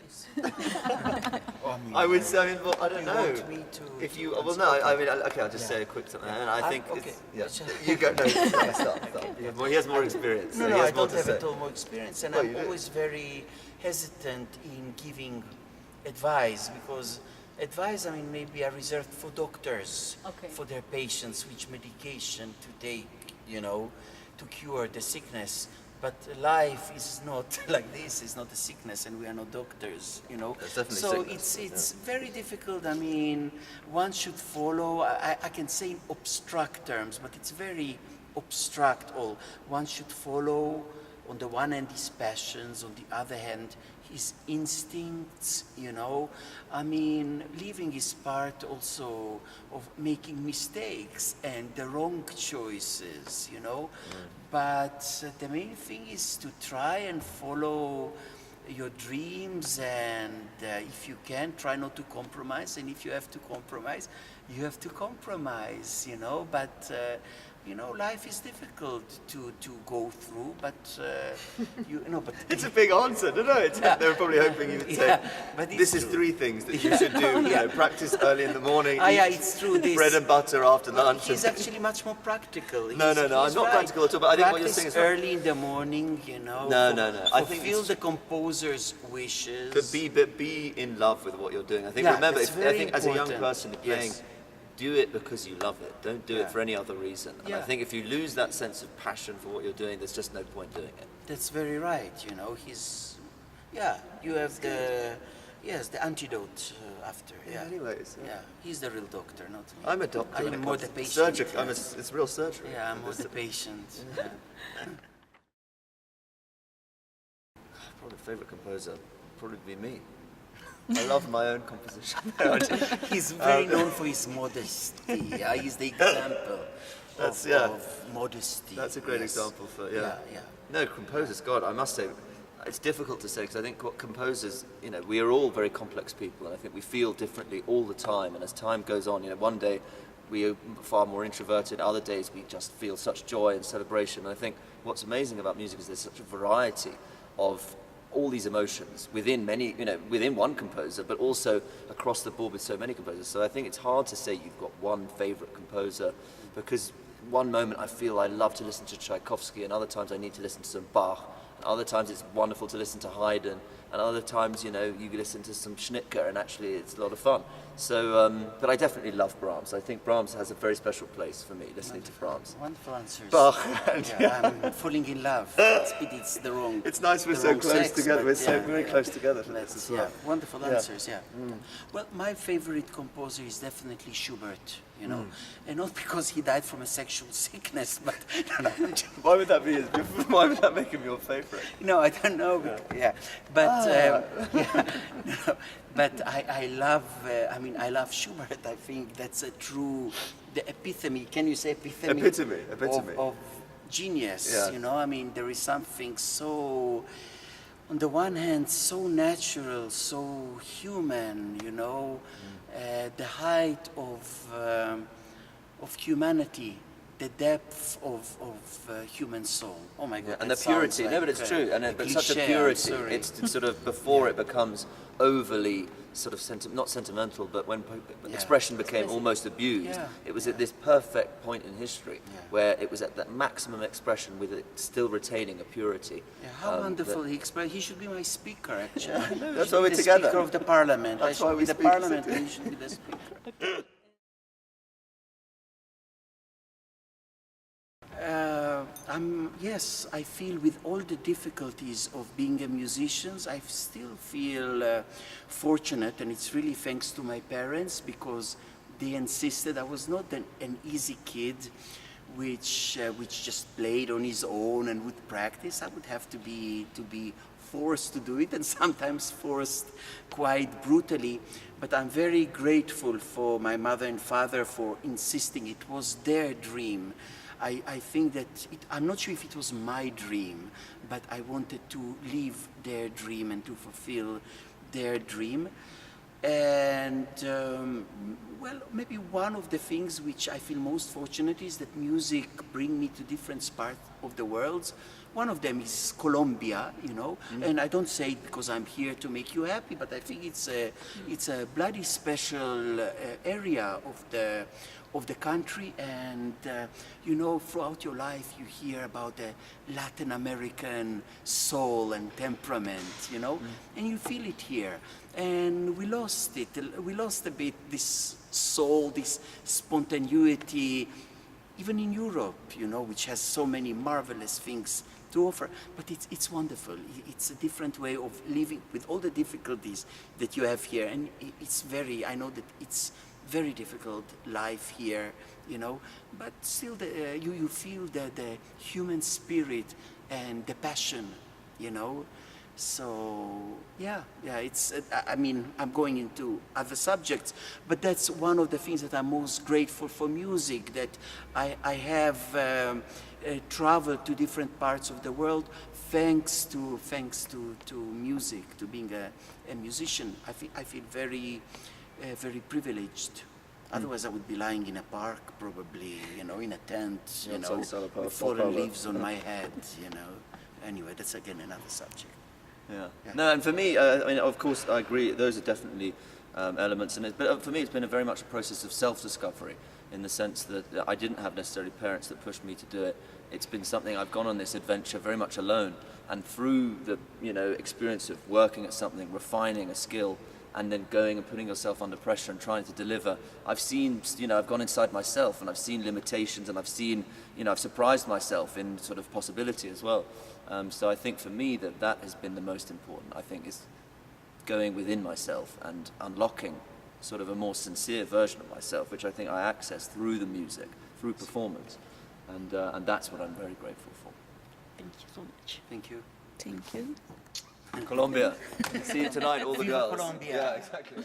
this? I would say, I mean, well, I don't You know. want me to If you, do well, no, I mean, okay, I'll just say a quick something. And I think, okay. it's, yeah. You go, no, stop. He has more experience. No, so no, he I has more don't to have say. at all more experience, and Well, I'm you do. always very hesitant in giving advice, because advice, I mean, maybe are reserved for doctors, for their patients, which medication to take, you know, to cure the sickness. But life is not like this, it's not a sickness, and we are not doctors, you know. There's definitely so sickness, it's very difficult. I mean, one should follow, I can say in abstract terms, but it's very abstract all. One should follow, on the one hand, his passions, on the other hand, his instincts, you know. I mean, living is part also of making mistakes and the wrong choices, you know. But the main thing is to try and follow your dreams, and if you can, try not to compromise, and if you have to compromise, you have to compromise, you know. But you know, life is difficult to go through, but you know, but It's a big answer, no, it's, they were probably hoping you would say, but this is 3 things that you should do, you know, practice early in the morning, yeah, it's true. This bread and butter after lunch. He's actually much more practical. No, I'm not practical at all, but I think what you're saying is right. early in the morning, you know. No. I think fulfill the composer's wishes. But be in love with what you're doing. I think, Yeah, remember, that's I very think as a young important. person playing, Yes. do it because you love it. Don't do it for any other reason. And I Yeah. think if you lose that sense of passion for what you're doing, there's just no point doing it. That's very right. You know, you have the antidote after. Yeah. Anyways. Yeah, he's the real doctor, not me. I'm a doctor. when I'm it more comes the to patient. Surgical. It's real surgery. Yeah, I'm more the patient. Yeah. Probably favourite composer, probably be me. I love my own composition. He's very known for his modesty. Yeah? He's the example of modesty. That's a great Yes. example for, Yeah. No, composers, God, I must say, it's difficult to say, because I think what composers, you know, we are all very complex people, and I think we feel differently all the time, and as time goes on, you know, one day we are far more introverted, other days we just feel such joy and celebration, and I think what's amazing about music is there's such a variety of all these emotions within many, you know, within one composer, but also across the board with so many composers. So I think it's hard to say you've got one favorite composer, because one moment I feel I love to listen to Tchaikovsky, and other times I need to listen to some Bach, and other times it's wonderful to listen to Haydn, and other times, you know, you listen to some Schnittke, and actually it's a lot of fun. So, but I definitely love Brahms. I think Brahms has a very special place for me, listening to Brahms. Wonderful answers. Bach. I'm falling in love. It's the wrong. It's nice we're the so wrong close sex, together. but We're so yeah, very yeah. close together for this as well. Yeah, wonderful answers. Yeah. Well, my favorite composer is definitely Schubert. You know, and not because he died from a sexual sickness, but no. Why would that be? Why would that make him your favorite? No, I don't know. But no, but I love. I love Schubert. I think that's a true, the epitome. Can you say epitome? Epitome. Of genius. Yeah. You know, I mean, there is something so, on the one hand, so natural, so human. You know, the height of humanity. The depth of human soul. Oh my God! And the that purity. sounds No, like but it's true. And a but such a cliché, I'm purity. sorry. It's sort of before it becomes overly sort of not sentimental, but when expression became almost abused, it was at this perfect point in history where it was at that maximum expression with it still retaining a purity. Yeah, how wonderful he expressed. He should be my speaker, actually. That's why we're together. Speaker of the Parliament. That's I why should we be the speak. Parliament, and he should be the speaker. Yes, I feel with all the difficulties of being a musician, I still feel fortunate, and it's really thanks to my parents, because they insisted. I was not an easy kid which just played on his own and would practice. I would have to be forced to do it, and sometimes forced quite brutally. But I'm very grateful for my mother and father for insisting. It was their dream. I think that, I'm not sure if it was my dream, but I wanted to live their dream and to fulfill their dream. And well, maybe one of the things which I feel most fortunate is that music bring me to different parts of the world. One of them is Colombia, you know, and I don't say it because I'm here to make you happy, but I think it's a bloody special area of the country, and you know, throughout your life you hear about the Latin American soul and temperament, you know, and you feel it here. And we lost it. We lost a bit this soul, this spontaneity, even in Europe, you know, which has so many marvelous things to offer. But it's wonderful. It's a different way of living with all the difficulties that you have here. And it's very, I know that it's very difficult life here, you know, but still you feel the human spirit and the passion, you know. So yeah, it's, I mean, I'm going into other subjects, but that's one of the things that I'm most grateful for music, that I have traveled to different parts of the world thanks to music, to being a musician. I feel very privileged. Otherwise, I would be lying in a park, probably, you know, in a tent, you know, with fallen leaves on my head, you know. Anyway, that's again another subject. Yeah. No, and for me, I mean, of course, I agree. Those are definitely elements in it. But for me, it's been very much a process of self-discovery, in the sense that I didn't have necessarily parents that pushed me to do it. It's been something I've gone on this adventure very much alone, and through the experience of working at something, refining a skill, and then going and putting yourself under pressure and trying to deliver. I've seen, I've gone inside myself, and I've seen limitations, and I've seen, I've surprised myself in sort of possibility as well. So I think for me that has been the most important. I think is going within myself and unlocking sort of a more sincere version of myself, which I think I access through the music, through performance, and that's what I'm very grateful for. Thank you so much. Thank you. Thank you. Colombia. See you tonight, all the Viva girls. Colombia. Yeah, exactly.